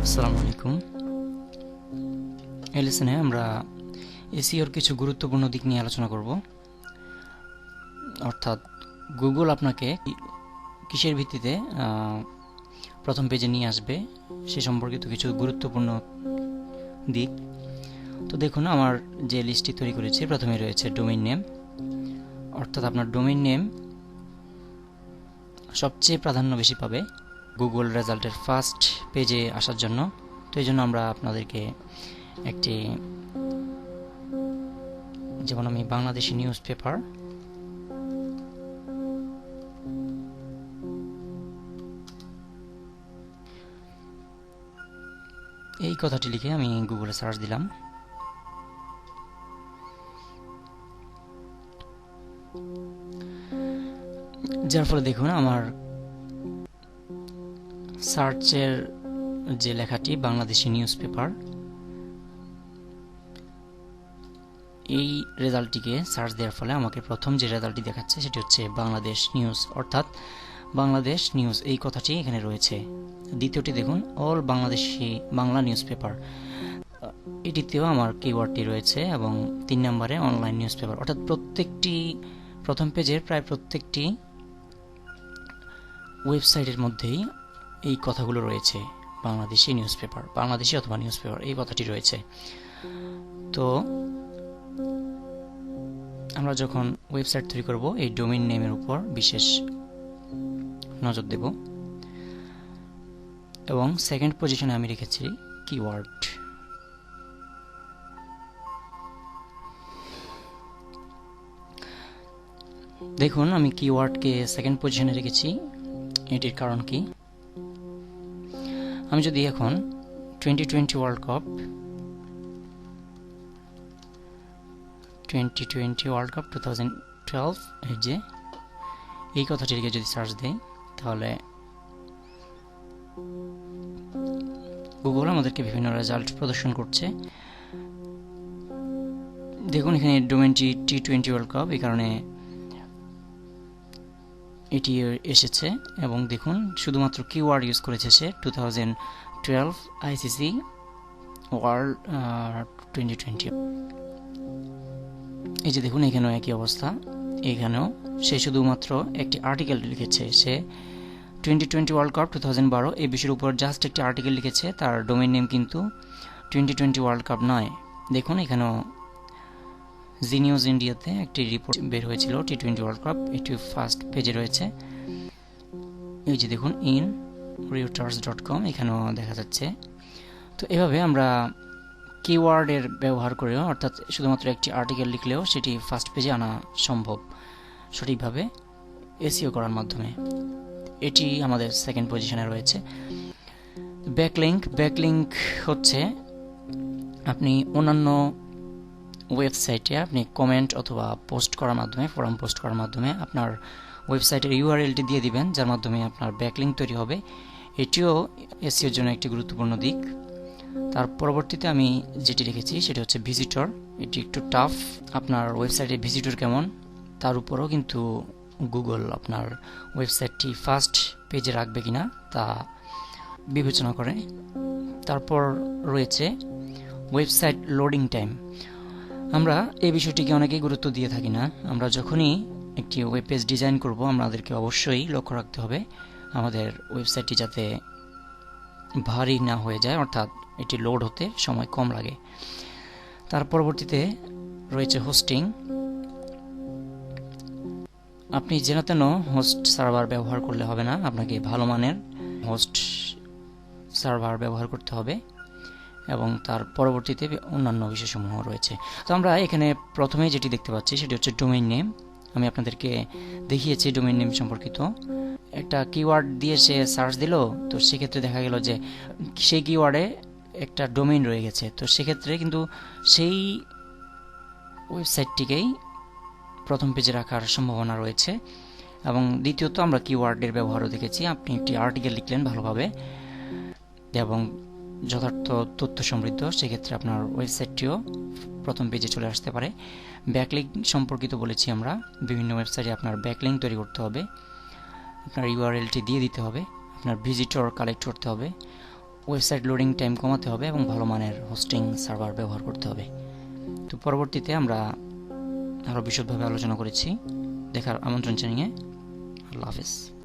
আসসালামু আলাইকুম। এই লেসনে আমরা এসইওর কিছু গুরুত্বপূর্ণ দিক নিয়ে আলোচনা করব। অর্থাৎ গুগল আপনাকে কিসের ভিত্তিতে প্রথম পেজে নিয়ে আসবে সে সম্পর্কিত কিছু গুরুত্বপূর্ণ দিক। তো দেখুন, আমার যে লিস্টটি তৈরি করেছি প্রথমে রয়েছে ডোমেইন নেম। অর্থাৎ আপনার ডোমেইন নেম সবচেয়ে প্রাধান্য বেশি পাবে গুগল রেজাল্টের ফার্স্ট পেজে আসার জন্য। তো এই জন্য আমরা আপনাদেরকে একটি, যেমন আমি বাংলাদেশি নিউজ পেপার, এই কথাটি লিখে আমি গুগলে সার্চ দিলাম। যার ফলে দেখুন আমার সার্চের যে লেখাটি বাংলাদেশি নিউজ পেপার, এই রেজাল্টটিকে সার্চ দেওয়ার ফলে আমাকে প্রথম যে রেজাল্টটি দেখাচ্ছে সেটি হচ্ছে বাংলাদেশ নিউজ। অর্থাৎ বাংলাদেশ নিউজ এই কথাটি এখানে রয়েছে। দ্বিতীয়টি দেখুন, all Bangladeshi Bangla newspaper, এটিতেও আমার কিওয়ার্ডটি রয়েছে। এবং 3 নম্বরে অনলাইন নিউজ পেপার। অর্থাৎ প্রত্যেকটি প্রথম পেজের প্রায় প্রত্যেকটি ওয়েবসাইটের মধ্যেই এই কথাগুলো রয়েছে। বাংলাদেশি নিউজ পেপার, বাংলাদেশি অথবা নিউজ পেপার, এই কথাটি রয়েছে। তো আমরা যখন ওয়েবসাইট তৈরি করব এই ডোমেইন নেমের উপর বিশেষ নজর দেব। এবং সেকেন্ড পজিশনে আমি রেখেছি কিওয়ার্ড। দেখুন, আমি কিওয়ার্ডকে সেকেন্ড পজিশনে রেখেছি। এটির কারণ কি? আমি যদি এখন 2020 ওয়ার্ল্ড কাপ 2012 এই কথাটিকে যদি সার্চ দেই, তাহলে গুগল আমাদেরকে বিভিন্ন রেজাল্ট প্রদর্শন করছে। দেখুন, এখানে ডোমেইনটি T20 ওয়ার্ল্ড কাপ, এই কারণে এটি এসেছে। এবং দেখুন, শুধুমাত্র কিওয়ার্ড ইউজ করেছে সে 2012 আইসিসি ওয়ার্ল্ড 2020। এই যে দেখুন, এখানেও একই অবস্থা। এখানেও সে শুধুমাত্র একটি আর্টিকেল লিখেছে। সে 2020 ওয়ার্ল্ড কাপ 2012 এই বিষয়ের উপর জাস্ট একটি আর্টিকেল লিখেছে। তার ডোমেইন নেম কিন্তু 2020 ওয়ার্ল্ড কাপ নয়। দেখুন, এখানেও জি নিউজ ইন্ডিয়াতে একটি রিপোর্ট বের হয়েছিল T20 ওয়ার্ল্ড কাপ, এটি ফার্স্ট পেজে রয়েছে। এই যে দেখুন, ইন reuters.com এখানেও দেখা যাচ্ছে। তো এভাবে আমরা কিওয়ার্ডের ব্যবহার করেও, অর্থাৎ শুধুমাত্র একটি আর্টিকেল লিখলেও সেটি ফার্স্ট পেজে আনা সম্ভব সঠিকভাবে এসইও করার মাধ্যমে। এটি আমাদের সেকেন্ড পজিশনে রয়েছে। ব্যাকলিঙ্ক হচ্ছে আপনি অন্যান্য ওয়েবসাইটে আপনি কমেন্ট অথবা পোস্ট করার মাধ্যমে, ফোরাম পোস্ট করার মাধ্যমে আপনার ওয়েবসাইটের ইউআরএলটি দিয়ে দিবেন, যার মাধ্যমে আপনার ব্যাকলিঙ্ক তৈরি হবে। এটিও এসইওর জন্য একটি গুরুত্বপূর্ণ দিক। তার পরবর্তীতে আমি যেটি রেখেছি সেটি হচ্ছে ভিজিটর। এটি একটু টাফ। আপনার ওয়েবসাইটের ভিজিটর কেমন তার উপরও কিন্তু গুগল আপনার ওয়েবসাইটটি ফার্স্ট পেজে রাখবে কিনা তা বিবেচনা করে। তারপর রয়েছে ওয়েবসাইট লোডিং টাইম। আমরা এই বিষয়টিকে অনেকেই গুরুত্ব দিয়ে থাকি না। আমরা যখনই একটি ওয়েব পেজ ডিজাইন করব, আমাদেরকে অবশ্যই লক্ষ্য রাখতে হবে আমাদের ওয়েবসাইটটি যাতে ভারী না হয়ে যায়, অর্থাৎ এটি লোড হতে সময় কম লাগে। তার পরবর্তীতে রয়েছে হোস্টিং। আপনি যেন তেন হোস্ট সার্ভার ব্যবহার করলে হবে না, আপনাকে ভালো মানের হোস্ট সার্ভার ব্যবহার করতে হবে। এবং তার পরবর্তীতে অন্যান্য বিষয়সমূহ রয়েছে। তো আমরা এখানে প্রথমে যেটি দেখতে পাচ্ছি সেটি হচ্ছে ডোমেইন নেম। আমি আপনাদেরকে দেখিয়েছি ডোমেইন নেম সম্পর্কিত। একটা কিওয়ার্ড দিয়ে সে সার্চ দিল, তো সেক্ষেত্রে দেখা গেল যে সেই কিওয়ার্ডে একটা ডোমেইন রয়ে গেছে। তো সেক্ষেত্রে কিন্তু সেই ওয়েবসাইটটিকেই প্রথম পেজে রাখার সম্ভাবনা রয়েছে। এবং দ্বিতীয়ত আমরা কিওয়ার্ডের ব্যবহারও দেখেছি। আপনি একটি আর্টিকেল লিখলেন ভালোভাবে এবং যথার্থ তথ্য সমৃদ্ধ, সেক্ষেত্রে আপনার ওয়েবসাইটটিও প্রথম পেজে চলে আসতে পারে। ব্যাকলিঙ্ক সম্পর্কিত বলেছি আমরা, বিভিন্ন ওয়েবসাইটে আপনার ব্যাকলিঙ্ক তৈরি করতে হবে, আপনার ইউআরএলটি দিয়ে দিতে হবে, আপনার ভিজিটর কালেক্ট করতে হবে, ওয়েবসাইট লোডিং টাইম কমাতে হবে এবং ভালো মানের হোস্টিং সার্ভার ব্যবহার করতে হবে। তো পরবর্তীতে আমরা আরও বিশদভাবে আলোচনা করেছি। দেখার আমন্ত্রণ জানিয়ে আল্লাহ হাফেজ।